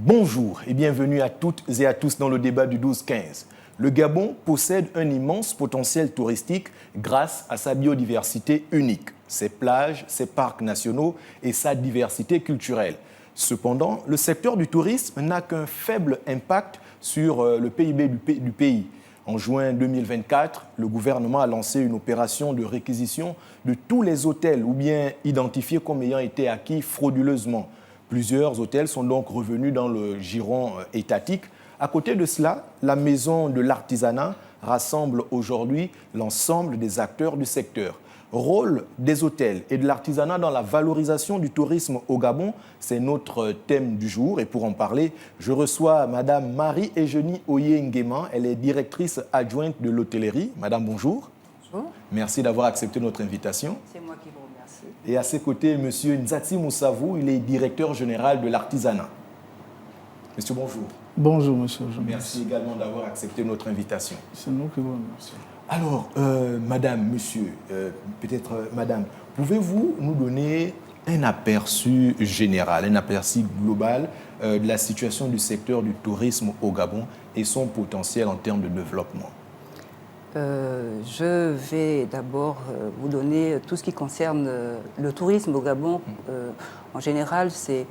Bonjour et bienvenue à toutes et à tous dans le débat du 12-15. Le Gabon possède un immense potentiel touristique grâce à sa biodiversité unique, ses plages, ses parcs nationaux et sa diversité culturelle. Cependant, le secteur du tourisme n'a qu'un faible impact sur le PIB du pays. En juin 2024, le gouvernement a lancé une opération de réquisition de tous les hôtels ou bien identifiés comme ayant été acquis frauduleusement. Plusieurs hôtels sont donc revenus dans le giron étatique. À côté de cela, la Maison de l'Artisanat rassemble aujourd'hui l'ensemble des acteurs du secteur. Rôle des hôtels et de l'artisanat dans la valorisation du tourisme au Gabon, c'est notre thème du jour. Et pour en parler, je reçois Madame Marie-Eugénie Oye-Nguema. Elle est directrice adjointe de l'hôtellerie. Madame, bonjour. Bonjour. Merci d'avoir accepté notre invitation. C'est moi qui vous remercie. Et à ses côtés, Monsieur Nzati Moussavou, il est directeur général de l'artisanat. Monsieur, bonjour. Bonjour, monsieur. Merci également d'avoir accepté notre invitation. C'est nous qui vous remercions. Alors, madame, monsieur, madame, pouvez-vous nous donner un aperçu général, un aperçu global de la situation du secteur du tourisme au Gabon et son potentiel en termes de développement? Je vais d'abord vous donner tout ce qui concerne le tourisme au Gabon. En général, c'est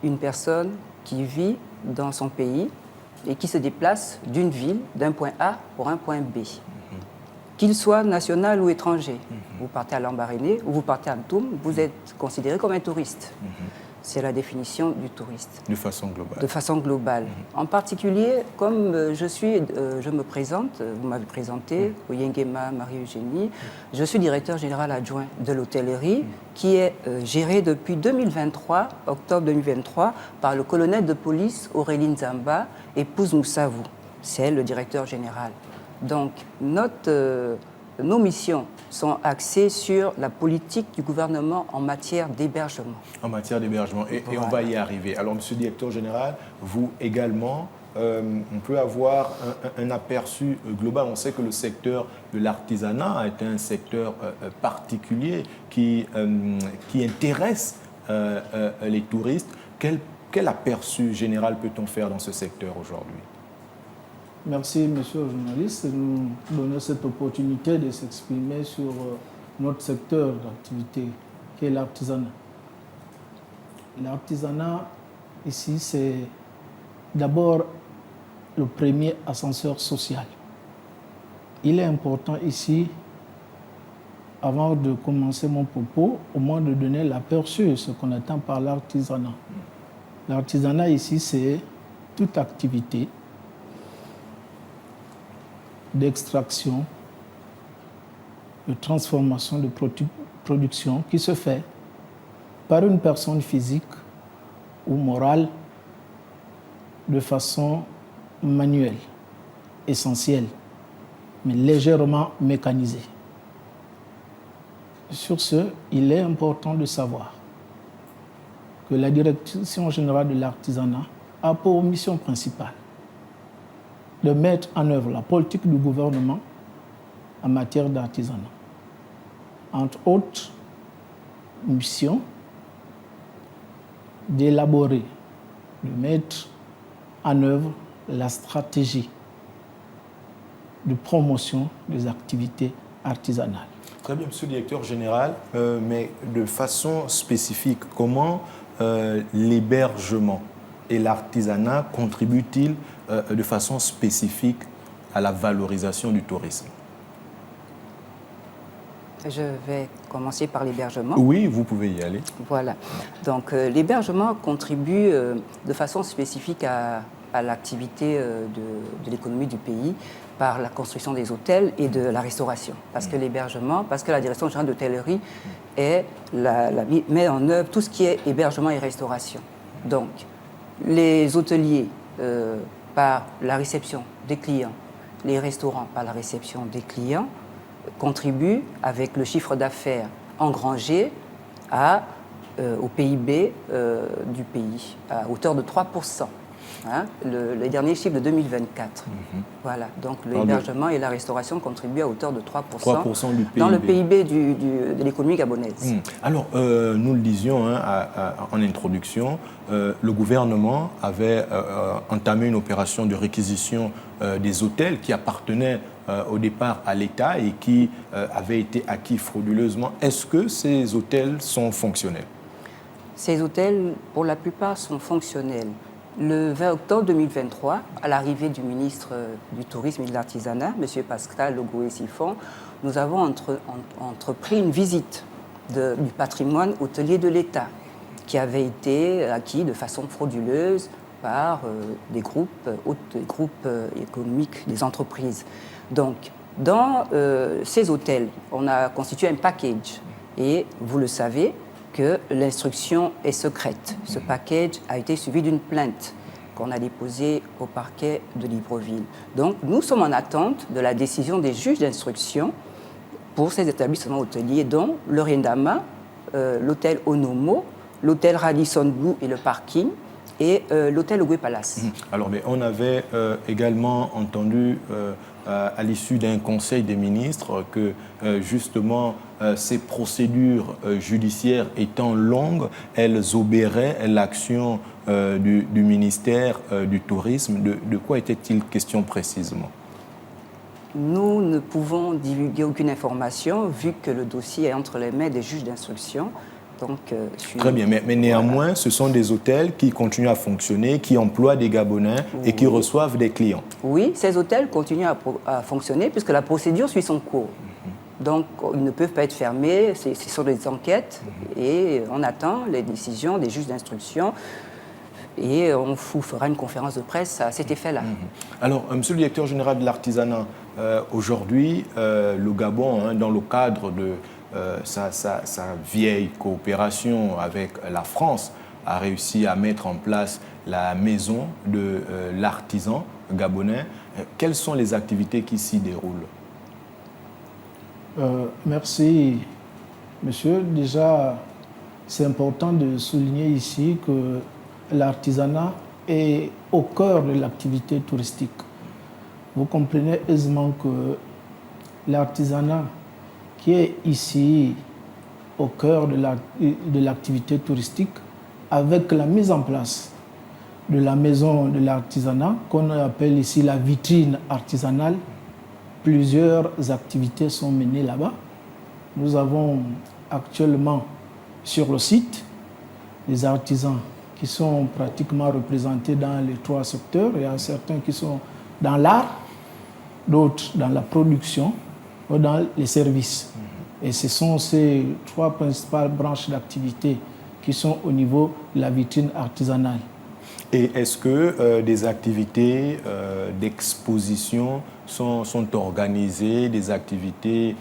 une personne qui vit dans son pays et qui se déplace d'une ville, d'un point A pour un point B. Qu'il soit national ou étranger. Vous partez à Lambaréné ou vous partez à Ntoum, vous êtes considéré comme un touriste. C'est la définition du touriste. De façon globale. De façon globale. En particulier, comme je me présente, vous m'avez présenté, Oye-Nguema Marie-Eugénie, je suis directeur général adjoint de l'hôtellerie qui est gérée depuis 2023, octobre 2023, par le colonel de police Aurélie Nzamba, épouse Moussavou. C'est elle le directeur général. Donc, nos missions sont axées sur la politique du gouvernement en matière d'hébergement. En matière d'hébergement. Et Voilà. on va y arriver. Alors, monsieur le directeur général, vous également, on peut avoir un aperçu global. On sait que le secteur de l'artisanat est un secteur particulier qui intéresse les touristes. Quel aperçu général peut-on faire dans ce secteur aujourd'hui? Merci, monsieur le journaliste, de nous donner cette opportunité de s'exprimer sur notre secteur d'activité, qui est l'artisanat. L'artisanat, ici, c'est d'abord le premier ascenseur social. Il est important ici, avant de commencer mon propos, au moins de donner l'aperçu de ce qu'on attend par l'artisanat. L'artisanat ici, c'est toute activité d'extraction, de transformation, de production qui se fait par une personne physique ou morale de façon manuelle, essentielle, mais légèrement mécanisée. Sur ce, il est important de savoir que la Direction générale de l'artisanat a pour mission principale de mettre en œuvre la politique du gouvernement en matière d'artisanat. Entre autres missions, d'élaborer, de mettre en œuvre la stratégie de promotion des activités artisanales. Très bien, monsieur le directeur général, mais de façon spécifique, comment l'hébergement et l'artisanat contribuent-ils de façon spécifique à la valorisation du tourisme? Je vais commencer par l'hébergement. Oui, vous pouvez y aller. Voilà. Donc, l'hébergement contribue de façon spécifique à l'activité de l'économie du pays par la construction des hôtels et de la restauration. Parce que l'hébergement, parce que la direction générale d'hôtellerie met en œuvre tout ce qui est hébergement et restauration. Donc, les hôteliers par la réception des clients, les restaurants par la réception des clients, contribuent avec le chiffre d'affaires engrangé au PIB du pays, à hauteur de 3%. Hein, les derniers chiffres de 2024. Voilà, donc l'hébergement et la restauration contribuent à hauteur de 3%, du PIB. Dans le PIB de l'économie gabonaise. Alors, nous le disions en introduction, le gouvernement avait entamé une opération de réquisition des hôtels qui appartenaient au départ à l'État et qui avaient été acquis frauduleusement. Est-ce que ces hôtels sont fonctionnels? Ces hôtels, pour la plupart, sont fonctionnels. Le 20 octobre 2023, à l'arrivée du ministre du Tourisme et de l'Artisanat, M. Pascal Logoé-Siphon, nous avons entrepris une visite du patrimoine hôtelier de l'État qui avait été acquis de façon frauduleuse par des groupes économiques, des entreprises. Donc, dans ces hôtels, on a constitué un package et vous le savez, que l'instruction est secrète. Ce package a été suivi d'une plainte qu'on a déposée au parquet de Libreville. Donc, nous sommes en attente de la décision des juges d'instruction pour ces établissements hôteliers, dont le Rendama, l'hôtel Onomo, l'hôtel Radisson Blu et le parking, et l'hôtel Ogué Palace. Alors, mais on avait également entendu à l'issue d'un conseil des ministres que justement ces procédures judiciaires étant longues, elles obéraient l'action du ministère du Tourisme. De quoi était-il question précisément? Nous ne pouvons divulguer aucune information vu que le dossier est entre les mains des juges d'instruction. Donc, Très bien, mais néanmoins, voilà. Ce sont des hôtels qui continuent à fonctionner, qui emploient des Gabonais et qui reçoivent des clients. Oui, ces hôtels continuent à fonctionner puisque la procédure suit son cours. Donc, ils ne peuvent pas être fermés, ce sont des enquêtes et on attend les décisions des juges d'instruction et on vous fera une conférence de presse à cet effet-là. Alors, monsieur le directeur général de l'artisanat, aujourd'hui, le Gabon, dans le cadre de sa vieille coopération avec la France, a réussi à mettre en place la maison de l'artisan gabonais. Quelles sont les activités qui s'y déroulent? Merci, monsieur. Déjà, c'est important de souligner ici que l'artisanat est au cœur de l'activité touristique. Vous comprenez aisément que l'artisanat qui est ici au cœur de l'activité touristique, avec la mise en place de la maison de l'artisanat, qu'on appelle ici la vitrine artisanale, plusieurs activités sont menées là-bas. Nous avons actuellement sur le site des artisans qui sont pratiquement représentés dans les 3 secteurs. Il y a certains qui sont dans l'art, d'autres dans la production ou dans les services. Et ce sont ces 3 principales branches d'activité qui sont au niveau de la vitrine artisanale. Et est-ce que des activités d'exposition sont organisées, des activités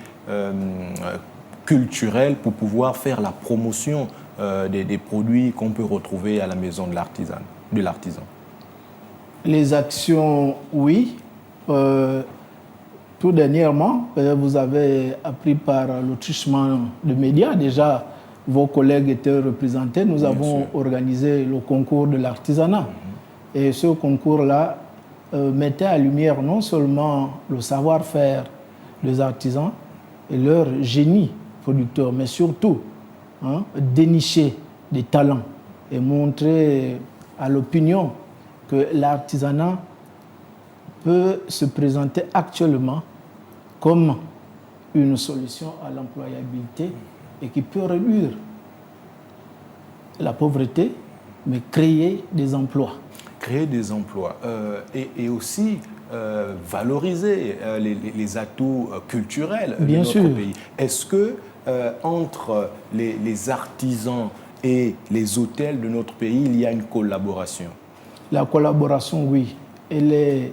culturelles pour pouvoir faire la promotion des produits qu'on peut retrouver à la maison de l'artisan? Les actions, oui. Tout dernièrement, vous avez appris par le truchement de médias, déjà vos collègues étaient représentés, nous avons organisé le concours de l'artisanat. Et ce concours-là mettait à lumière non seulement le savoir-faire des artisans et leur génie producteur, mais surtout dénicher des talents et montrer à l'opinion que l'artisanat peut se présenter actuellement comme une solution à l'employabilité et qui peut réduire la pauvreté, mais créer des emplois. Créer des emplois et aussi valoriser les atouts culturels de notre pays. Est-ce que entre les artisans et les hôtels de notre pays, il y a une collaboration? La collaboration, oui. Elle est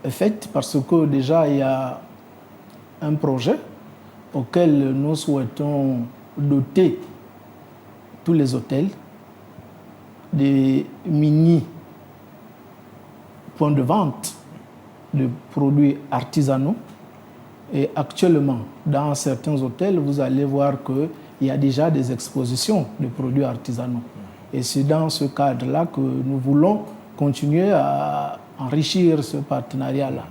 faite parce que déjà, il y a un projet auquel nous souhaitons doter tous les hôtels des mini-points de vente de produits artisanaux. Et actuellement, dans certains hôtels, vous allez voir qu'il y a déjà des expositions de produits artisanaux. Et c'est dans ce cadre-là que nous voulons continuer à enrichir ce partenariat-là.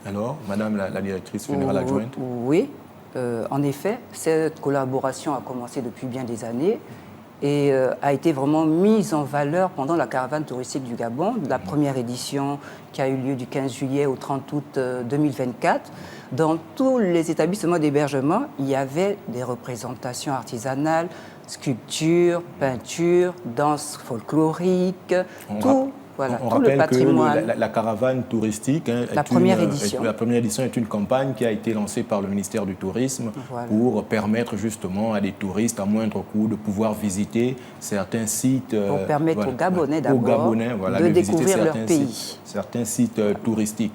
Alors, Madame la directrice générale adjointe? Oui, en effet, cette collaboration a commencé depuis bien des années et a été vraiment mise en valeur pendant la caravane touristique du Gabon, la première édition qui a eu lieu du 15 juillet au 30 août 2024. Dans tous les établissements d'hébergement, il y avait des représentations artisanales, sculptures, peintures, danse folklorique, tout le patrimoine. Que la caravane touristique, la première édition est une campagne qui a été lancée par le ministère du Tourisme pour permettre justement à des touristes à moindre coût de pouvoir visiter certains sites. Pour permettre aux Gabonais d'abord de découvrir leur pays. Certains sites touristiques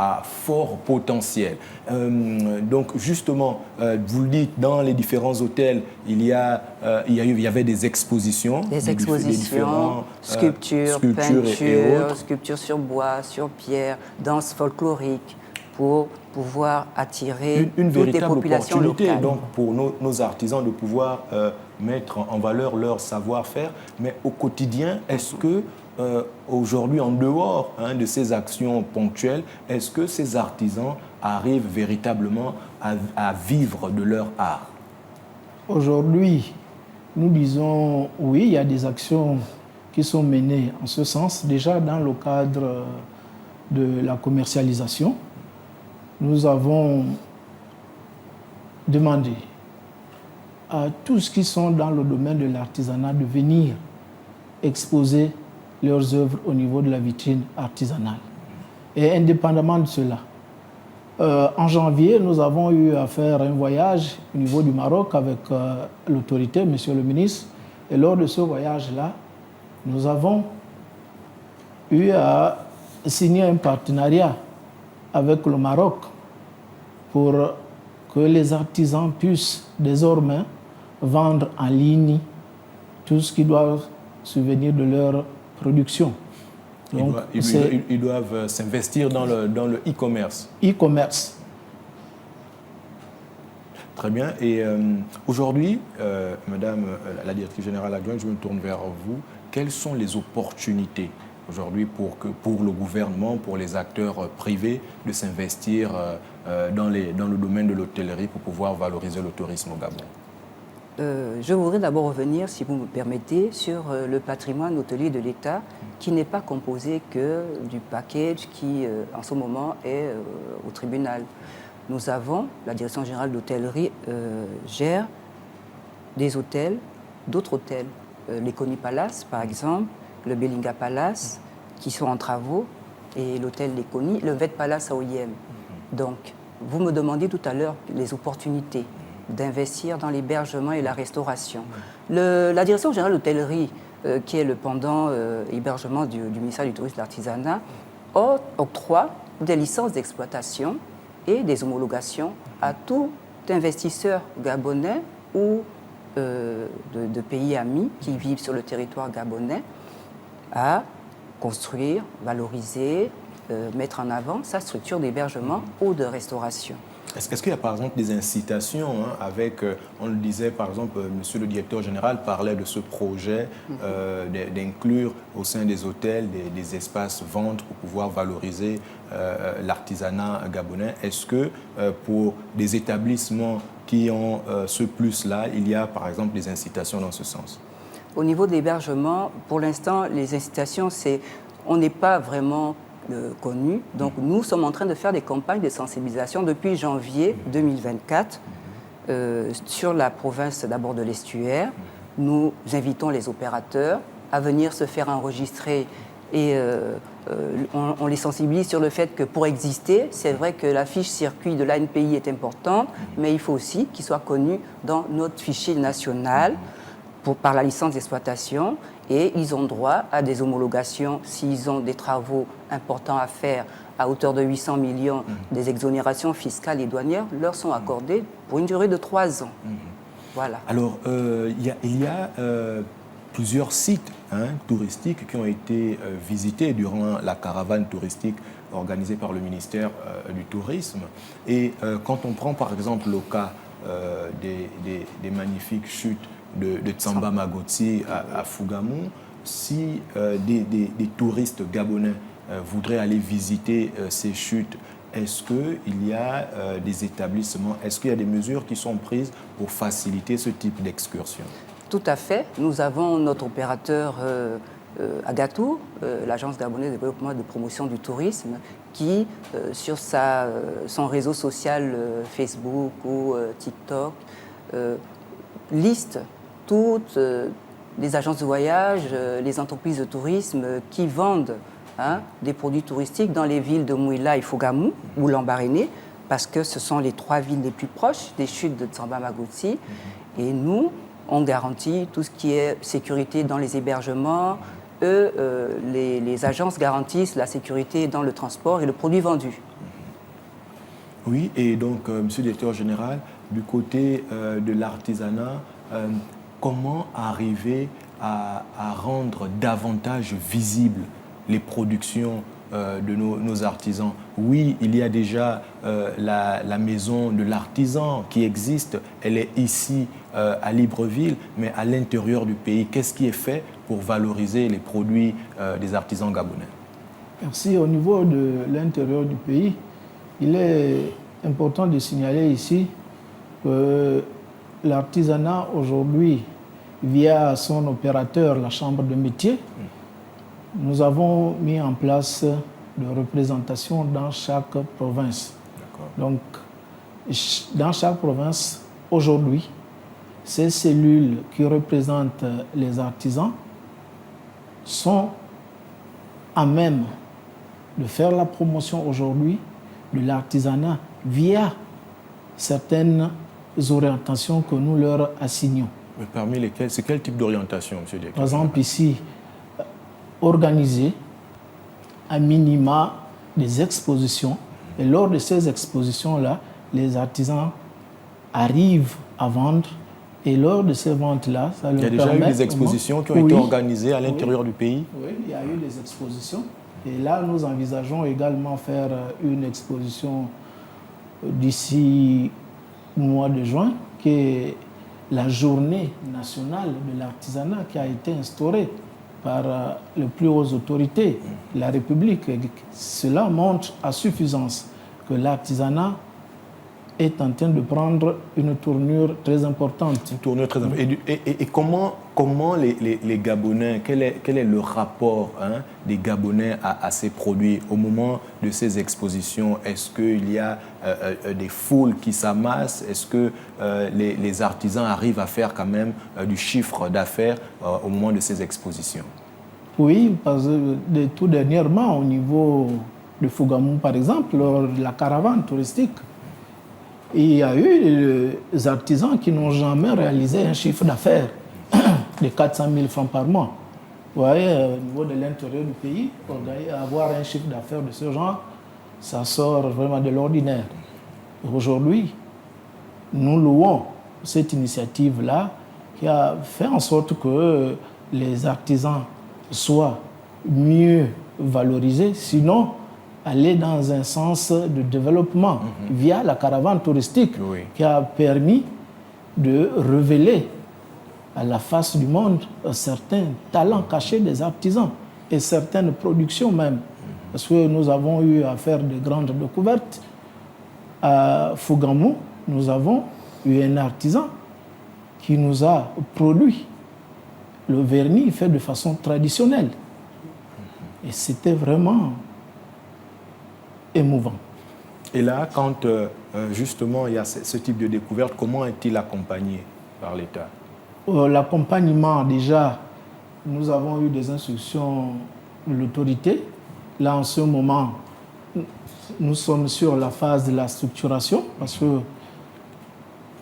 à fort potentiel. Donc justement, vous le dites, dans les différents hôtels, il y avait des expositions. Des expositions, sculptures, peintures, sculptures sur bois, sur pierre, danse folklorique, pour pouvoir attirer une toutes les véritable populations opportunité locales. donc, pour nos artisans de pouvoir mettre en valeur leur savoir-faire. Mais au quotidien, est-ce que aujourd'hui, en dehors de ces actions ponctuelles, est-ce que ces artisans arrivent véritablement à vivre de leur art? Aujourd'hui, nous disons oui, il y a des actions qui sont menées en ce sens. Déjà dans le cadre de la commercialisation, nous avons demandé à tous qui sont dans le domaine de l'artisanat de venir exposer leurs œuvres au niveau de la vitrine artisanale. Et indépendamment de cela, en janvier, nous avons eu à faire un voyage au niveau du Maroc avec l'autorité, monsieur le ministre. Et lors de ce voyage-là, nous avons eu à signer un partenariat avec le Maroc pour que les artisans puissent désormais vendre en ligne tout ce qui doit subvenir de leur production. Donc, ils doivent s'investir dans le e-commerce. E-commerce. Très bien. Et aujourd'hui, Madame la directrice générale adjointe, je me tourne vers vous. Quelles sont les opportunités aujourd'hui pour le gouvernement, pour les acteurs privés de s'investir dans le domaine de l'hôtellerie pour pouvoir valoriser le tourisme au Gabon? Je voudrais d'abord revenir, si vous me permettez, sur le patrimoine hôtelier de l'État qui n'est pas composé que du package qui, en ce moment, est au tribunal. Nous avons, la Direction générale d'hôtellerie gère des hôtels, d'autres hôtels, l'Ekoni Palace par exemple, le Belinga Palace, qui sont en travaux, et l'hôtel l'Ekoni, le Vet Palace à Oyem. Donc, vous me demandiez tout à l'heure les opportunités d'investir dans l'hébergement et la restauration. La Direction générale d'hôtellerie, qui est le pendant hébergement du ministère du Tourisme et de l'Artisanat, octroie des licences d'exploitation et des homologations à tout investisseur gabonais ou de pays amis qui vivent sur le territoire gabonais à construire, valoriser, mettre en avant sa structure d'hébergement ou de restauration. Est-ce qu'il y a par exemple des incitations avec, on le disait par exemple, monsieur le directeur général parlait de ce projet d'inclure au sein des hôtels des espaces ventes pour pouvoir valoriser l'artisanat gabonais. Est-ce que pour des établissements qui ont ce plus-là, il y a par exemple des incitations dans ce sens? Au niveau de l'hébergement, pour l'instant, les incitations, on n'est pas vraiment connu. Donc nous sommes en train de faire des campagnes de sensibilisation depuis janvier 2024 sur la province d'abord de l'Estuaire. Nous invitons les opérateurs à venir se faire enregistrer et on les sensibilise sur le fait que pour exister, c'est vrai que la fiche circuit de l'ANPI est importante, mais il faut aussi qu'il soit connu dans notre fichier national par la licence d'exploitation. Et ils ont droit à des homologations s'ils ont des travaux importants à faire à hauteur de 800 millions. Des exonérations fiscales et douanières leur sont accordées pour une durée de 3 ans. Voilà. Alors, il y a plusieurs sites touristiques qui ont été visités durant la caravane touristique organisée par le ministère du Tourisme. Et quand on prend par exemple le cas des magnifiques chutes de Tsamba Magotsi à Fougamou, si des touristes gabonais voudraient aller visiter ces chutes, est-ce qu'il y a des établissements, est-ce qu'il y a des mesures qui sont prises pour faciliter ce type d'excursion? Tout à fait. Nous avons notre opérateur Agatou, l'Agence gabonaise de développement et de promotion du tourisme, qui, sur son réseau social Facebook ou TikTok, liste toutes les agences de voyage, les entreprises de tourisme qui vendent des produits touristiques dans les villes de Mouila et Fogamou ou Lambaréné, parce que ce sont les 3 villes les plus proches des chutes de Tsamba-Magouti. Et nous, on garantit tout ce qui est sécurité dans les hébergements. Les agences garantissent la sécurité dans le transport et le produit vendu. Oui, et donc, Monsieur le Directeur général, du côté de l'artisanat, comment arriver à rendre davantage visibles les productions de nos artisans? Oui, il y a déjà la maison de l'artisan qui existe, elle est ici à Libreville, mais à l'intérieur du pays, qu'est-ce qui est fait pour valoriser les produits des artisans gabonais? Merci. Au niveau de l'intérieur du pays, il est important de signaler ici que l'artisanat aujourd'hui, via son opérateur, la Chambre de métier, nous avons mis en place de représentation dans chaque province. Donc, dans chaque province, aujourd'hui, ces cellules qui représentent les artisans sont à même de faire la promotion aujourd'hui de l'artisanat via certaines orientations que nous leur assignons. Mais parmi lesquelles, c'est quel type d'orientation, monsieur le Directeur? Par exemple, ici, organiser à minima des expositions. Et lors de ces expositions-là, les artisans arrivent à vendre. Et lors de ces ventes-là, ça leur permet... Il y a déjà eu des expositions qui ont été organisées à l'intérieur du pays? Oui, il y a eu des expositions. Et là, nous envisageons également faire une exposition d'ici le mois de juin, qui est la journée nationale de l'artisanat qui a été instaurée par les plus hautes autorités de la République. Et cela montre à suffisance que l'artisanat est en train de prendre une tournure très importante. Une tournure très importante. Et comment les Gabonais, quel est le rapport des Gabonais à ces produits au moment de ces expositions? Est-ce qu'il y a des foules qui s'amassent? Est-ce que les artisans arrivent à faire quand même du chiffre d'affaires au moment de ces expositions? Oui, parce que tout dernièrement, au niveau de Fogamou, par exemple, lors de la caravane touristique, il y a eu des artisans qui n'ont jamais réalisé un chiffre d'affaires de 400 000 francs par mois. Vous voyez, au niveau de l'intérieur du pays, avoir un chiffre d'affaires de ce genre, ça sort vraiment de l'ordinaire. Aujourd'hui, nous louons cette initiative-là qui a fait en sorte que les artisans soient mieux valorisés, sinon aller dans un sens de développement via la caravane touristique qui a permis de révéler à la face du monde certains talents cachés des artisans et certaines productions même. Parce que nous avons eu à faire de grandes découvertes. À Fogamou, nous avons eu un artisan qui nous a produit le vernis fait de façon traditionnelle. Et c'était vraiment émouvant. Et là, quand justement il y a ce type de découverte, comment est-il accompagné par l'État? L'accompagnement, déjà, nous avons eu des instructions de l'autorité. Là, en ce moment, nous sommes sur la phase de la structuration parce que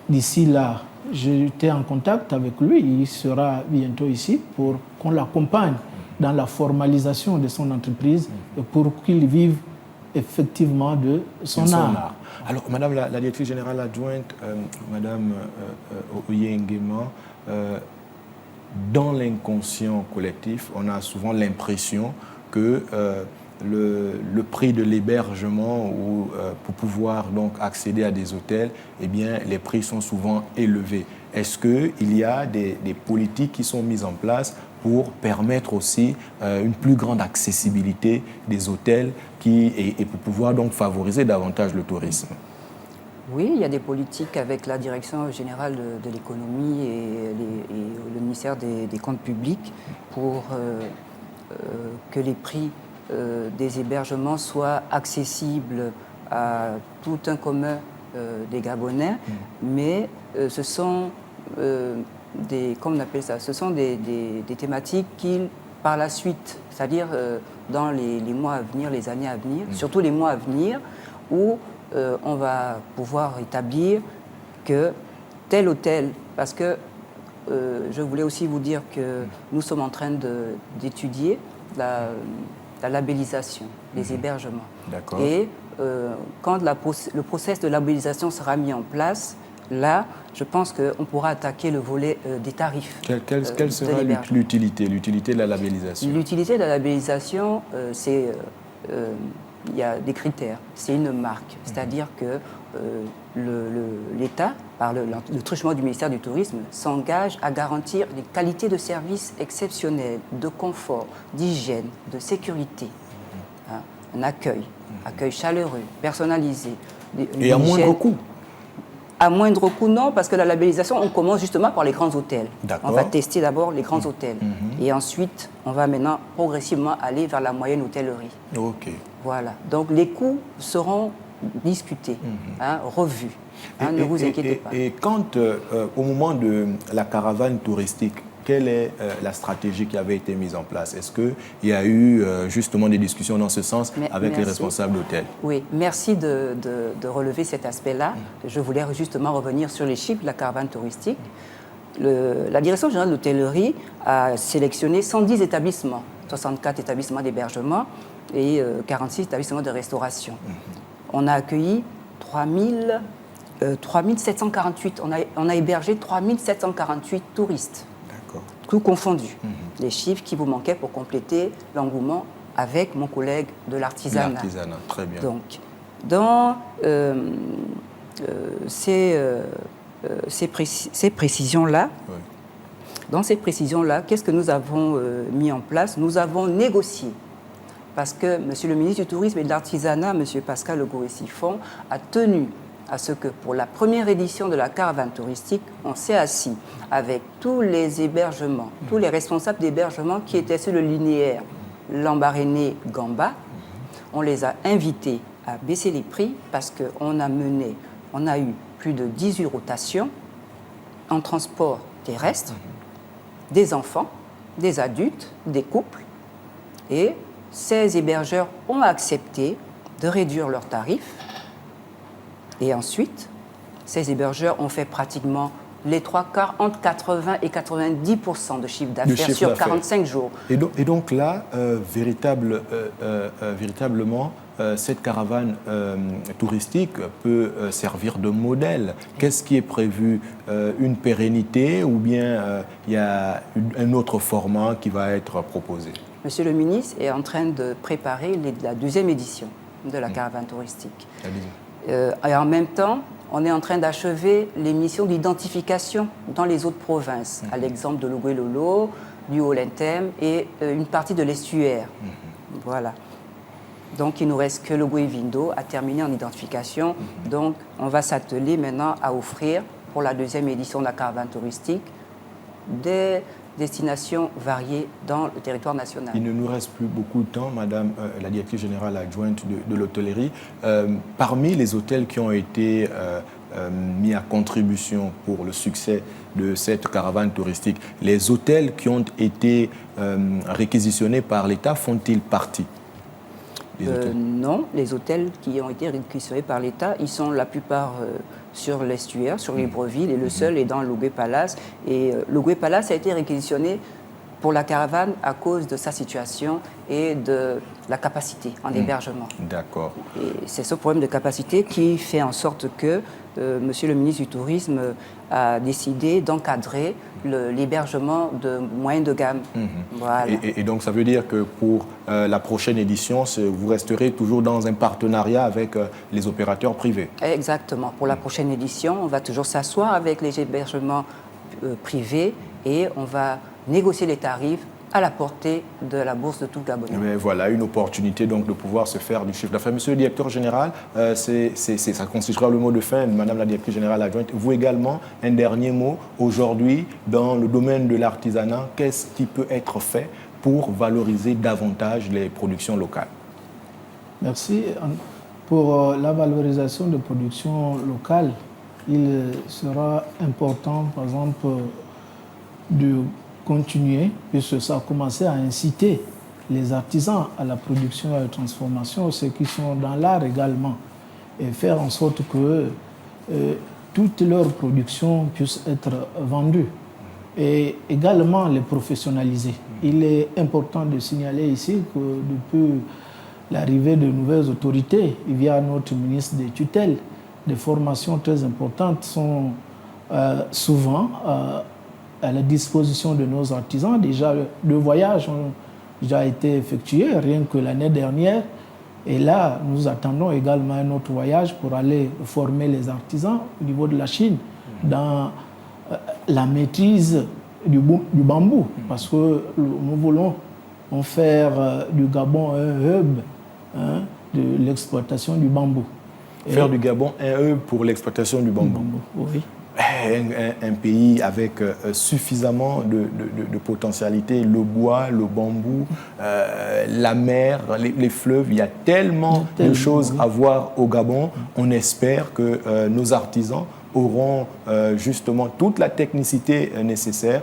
d'ici là, j'étais en contact avec lui. Il sera bientôt ici pour qu'on l'accompagne dans la formalisation de son entreprise et pour qu'il vive effectivement de son art. Alors, Madame la directrice générale adjointe, Madame Oyenguema, dans l'inconscient collectif, on a souvent l'impression que le prix de l'hébergement ou pour pouvoir donc accéder à des hôtels, eh bien, les prix sont souvent élevés. Est-ce qu'il y a des politiques qui sont mises en place pour permettre aussi une plus grande accessibilité des hôtels et pour pouvoir donc favoriser davantage le tourisme. Oui, il y a des politiques avec la Direction générale de l'économie et le ministère des comptes publics pour que les prix des hébergements soient accessibles à tout un commun des Gabonais, mais ce sont comment on appelle ça, ce sont des thématiques qui, par la suite, c'est-à-dire dans les mois à venir, les années à venir, surtout les mois à venir, où on va pouvoir établir que tel hôtel, parce que je voulais aussi vous dire que nous sommes en train d'étudier la labellisation des hébergements. D'accord. Et quand le process de labellisation sera mis en place, là, je pense qu'on pourra attaquer le volet des tarifs. Quelle sera l'utilité de la labellisation? L'utilité de la labellisation, c'est... il y a des critères, c'est une marque, c'est-à-dire que l'État, par le truchement du ministère du Tourisme, s'engage à garantir des qualités de service exceptionnelles, de confort, d'hygiène, de sécurité, hein, un accueil chaleureux, personnalisé. Et à moindre coût? À moindre coût, non, parce que la labellisation, on commence justement par les grands hôtels. On va tester d'abord les grands hôtels. Et ensuite, on va maintenant progressivement aller vers la moyenne hôtellerie. OK. Voilà. Donc, les coûts seront discutés, revus. Ne vous inquiétez pas. Et quand, au moment de la caravane touristique, quelle est la stratégie qui avait été mise en place? Est-ce qu'il y a eu justement des discussions dans ce sens avec les responsables d'hôtels? Oui, merci de relever cet aspect-là. Je voulais justement revenir sur les chiffres de la caravane touristique. La Direction générale de l'hôtellerie a sélectionné 110 établissements, 64 établissements d'hébergement et 46 établissements de restauration. On a accueilli 3748, on a hébergé 3748 touristes. Tout confondu. Les chiffres qui vous manquaient pour compléter l'engouement avec mon collègue de l'artisanat. L'artisanat, très bien. Donc, dans ces précisions-là, dans ces précisions-là, qu'est-ce que nous avons mis en place? Nous avons négocié, parce que Monsieur le ministre du Tourisme et de l'Artisanat, Monsieur Pascal Legoé-Siffon, a tenu à ce que pour la première édition de la caravane touristique, on s'est assis avec tous les hébergements, tous les responsables d'hébergement qui étaient sur le linéaire Lambaréné-Gamba. On les a invités à baisser les prix parce qu'on a eu plus de 18 rotations en transport terrestre, des enfants, des adultes, des couples. Et ces hébergeurs ont accepté de réduire leurs tarifs. Et ensuite, ces hébergeurs ont fait pratiquement les 3/4, entre 80 et 90% de chiffre d'affaires sur 45 jours. Et donc là, véritablement, cette caravane touristique peut servir de modèle. Qu'est-ce qui est prévu? Une pérennité ou bien il y a un autre format qui va être proposé? Monsieur le ministre est en train de préparer la deuxième édition de la caravane touristique. Et en même temps, on est en train d'achever les missions d'identification dans les autres provinces, à l'exemple de Logoué-Lolo, du Haut-Lintem et une partie de l'estuaire. Voilà. Donc, il ne nous reste que Logoué-Vindo à terminer en identification. Donc, on va s'atteler maintenant à offrir, pour la deuxième édition de la caravane touristique, des destinations variées dans le territoire national. Il ne nous reste plus beaucoup de temps, Madame la directrice générale adjointe de l'hôtellerie. Parmi les hôtels qui ont été mis à contribution pour le succès de cette caravane touristique, les hôtels qui ont été réquisitionnés par l'État font-ils partie? Non, les hôtels qui ont été réquisitionnés par l'État, ils sont la plupart sur l'estuaire, sur Libreville, et le seul est dans Logoué Palace. Et Logoué Palace a été réquisitionné pour la caravane à cause de sa situation et de la capacité en hébergement. D'accord. Et c'est ce problème de capacité qui fait en sorte que Monsieur le ministre du Tourisme a décidé d'encadrer l'hébergement de moyenne de gamme. Voilà. Et donc ça veut dire que pour la prochaine édition, vous resterez toujours dans un partenariat avec les opérateurs privés? Exactement. Pour la prochaine édition, on va toujours s'asseoir avec les hébergements privés et on va négocier les tarifs à la portée de la bourse de tout Gabonais. Mais voilà, une opportunité donc de pouvoir se faire du chiffre d'affaires. Monsieur le directeur général, ça constituera le mot de fin de Madame la directrice générale adjointe. Vous également, un dernier mot. Aujourd'hui, dans le domaine de l'artisanat, qu'est-ce qui peut être fait pour valoriser davantage les productions locales? Merci. Pour la valorisation de production locale, il sera important, par exemple, de continuer, puisque ça a commencé à inciter les artisans à la production et à la transformation, ceux qui sont dans l'art également, et faire en sorte que toutes leurs productions puissent être vendues et également les professionnaliser. Il est important de signaler ici que depuis l'arrivée de nouvelles autorités, via notre ministre des tutelles, des formations très importantes sont souvent à la disposition de nos artisans. Déjà, 2 voyages ont déjà été effectués, rien que l'année dernière. Et là, nous attendons également un autre voyage pour aller former les artisans au niveau de la Chine dans la maîtrise du bambou. Parce que nous voulons en faire du Gabon un hub de l'exploitation du bambou. Faire du Gabon un hub pour l'exploitation du bambou. Oui. Un pays avec suffisamment de potentialité, le bois, le bambou, la mer, les fleuves, il y a tellement de choses à voir au Gabon. On espère que nos artisans auront justement toute la technicité nécessaire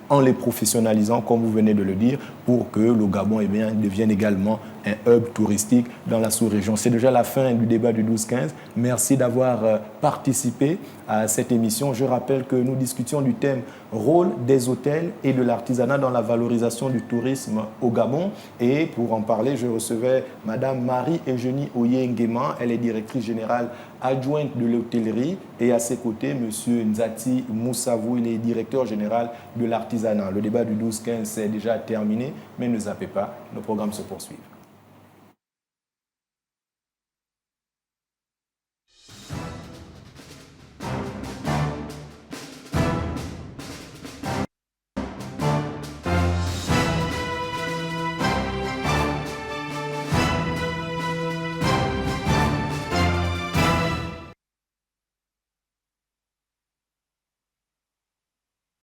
en les professionnalisant, comme vous venez de le dire, pour que le Gabon devienne également un hub touristique dans la sous-région. C'est déjà la fin du débat du 12-15. Merci d'avoir participé à cette émission. Je rappelle que nous discutions du thème « Rôle des hôtels et de l'artisanat dans la valorisation du tourisme au Gabon ». Et pour en parler, je recevais Madame Marie-Eugénie Oye-Nguema. Elle est directrice générale adjointe de l'hôtellerie. Et à ses côtés, Monsieur Nzati Moussavou, il est directeur général de l'artisanat. Le débat du 12-15 est déjà terminé, mais ne zappez pas, nos programmes se poursuivent.